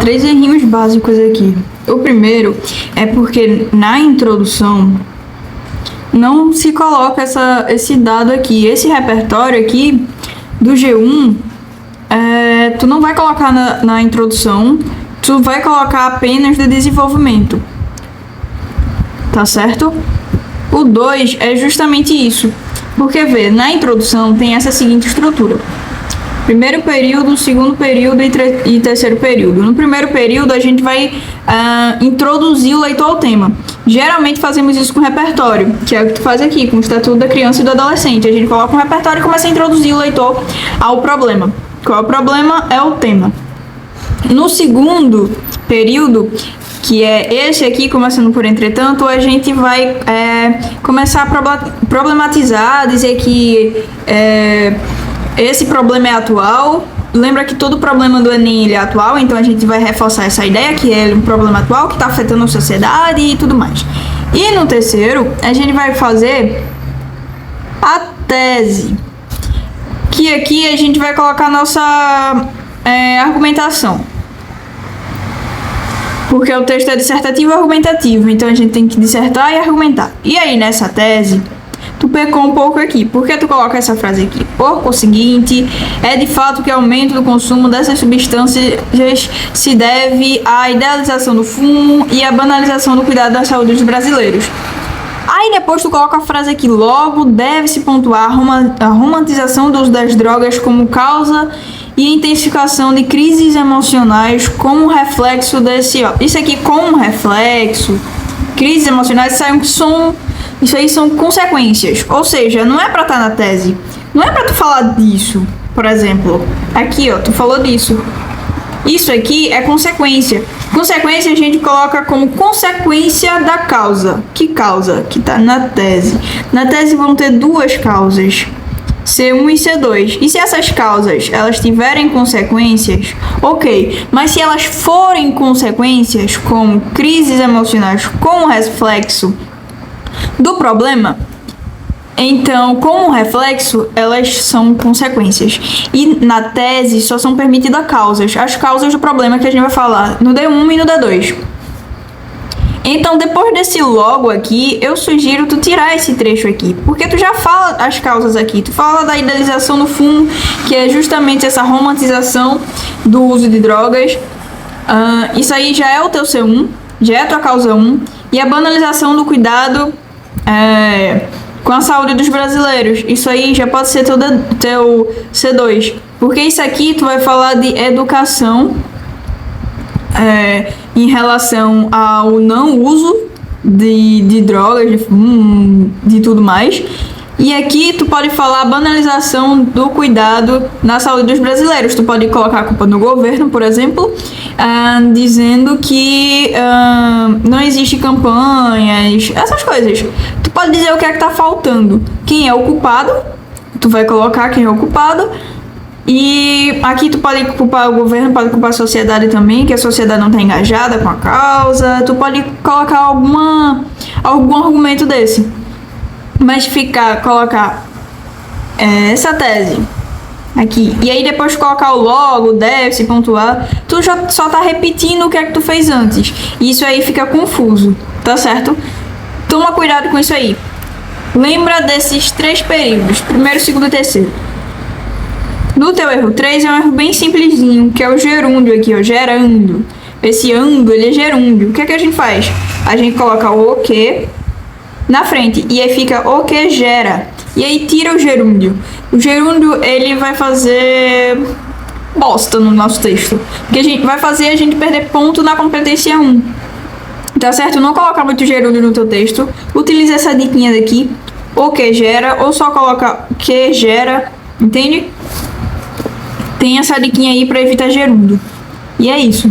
Três errinhos básicos aqui. O primeiro é porque na introdução não se coloca esse dado aqui. Esse repertório aqui do G1, tu não vai colocar na introdução, tu vai colocar apenas do desenvolvimento. Tá certo? O 2 é justamente isso. Porque, vê, na introdução tem essa seguinte estrutura. Primeiro período, segundo período e terceiro período. No primeiro período, a gente vai introduzir o leitor ao tema. Geralmente fazemos isso com repertório, que é o que tu faz aqui, com o Estatuto da Criança e do Adolescente. A gente coloca um repertório e começa a introduzir o leitor ao problema. Qual é o problema? É o tema. No segundo período, que é esse aqui, começando por entretanto, a gente vai começar a problematizar, dizer que esse problema é atual. Lembra que todo problema do Enem ele é atual, então a gente vai reforçar essa ideia que é um problema atual que está afetando a sociedade e tudo mais. E no terceiro, a gente vai fazer a tese, que aqui a gente vai colocar a nossa argumentação. Porque o texto é dissertativo e argumentativo, então a gente tem que dissertar e argumentar. E aí, nessa tese, tu pecou um pouco aqui. Por que tu coloca essa frase aqui? Por conseguinte, é de fato que o aumento do consumo dessas substâncias se deve à idealização do fumo e à banalização do cuidado da saúde dos brasileiros. Aí depois tu coloca a frase aqui, logo deve-se pontuar a romantização do uso das drogas como causa e intensificação de crises emocionais como reflexo desse... Isso aqui como reflexo, crises emocionais, isso aí são consequências. Ou seja, não é pra estar na tese. Não é pra tu falar disso, por exemplo. Aqui, ó, tu falou disso. Isso aqui é consequência. Consequência a gente coloca como consequência da causa. Que causa? Que tá na tese. Na tese vão ter duas causas. C1 e C2. E se essas causas, elas tiverem consequências, ok. Mas se elas forem consequências como crises emocionais com reflexo do problema, então, como reflexo, elas são consequências. E na tese só são permitidas causas. As causas do problema que a gente vai falar no D1 e no D2. Então, depois desse logo aqui, eu sugiro tu tirar esse trecho aqui, porque tu já fala as causas aqui. Tu fala da idealização do fumo, que é justamente essa romantização do uso de drogas. Isso aí já é o teu C1, já é a tua causa 1. E a banalização do cuidado com a saúde dos brasileiros. Isso aí já pode ser teu C2. Porque isso aqui tu vai falar de educação em relação ao não uso de drogas, de tudo mais. E aqui tu pode falar a banalização do cuidado na saúde dos brasileiros. Tu pode colocar a culpa no governo, por exemplo, dizendo que não existe campanhas, essas coisas. Tu pode dizer o que é que tá faltando. Quem é o culpado, tu vai colocar quem é o culpado. E aqui tu pode culpar o governo, pode culpar a sociedade também, que a sociedade não está engajada com a causa. Tu pode colocar algum argumento desse. Mas colocar essa tese aqui, e aí depois colocar o logo, deve-se pontuar, tu já só tá repetindo o que é que tu fez antes. E isso aí fica confuso, tá certo? Toma cuidado com isso aí. Lembra desses 3 períodos, primeiro, segundo e terceiro. No teu erro 3 é um erro bem simplesinho, que é o gerúndio aqui, ó, gerando. Esse ando, ele é gerúndio. O que é que a gente faz? A gente coloca o que na frente, e aí fica o que gera. E aí tira o gerúndio. O gerúndio, ele vai fazer bosta no nosso texto. Porque vai fazer a gente perder ponto na competência 1. Tá certo? Não colocar muito gerúndio no teu texto. Utiliza essa diquinha daqui. O que gera, ou só coloca que gera. Entende? Tem essa diquinha aí pra evitar gerúndio. E é isso.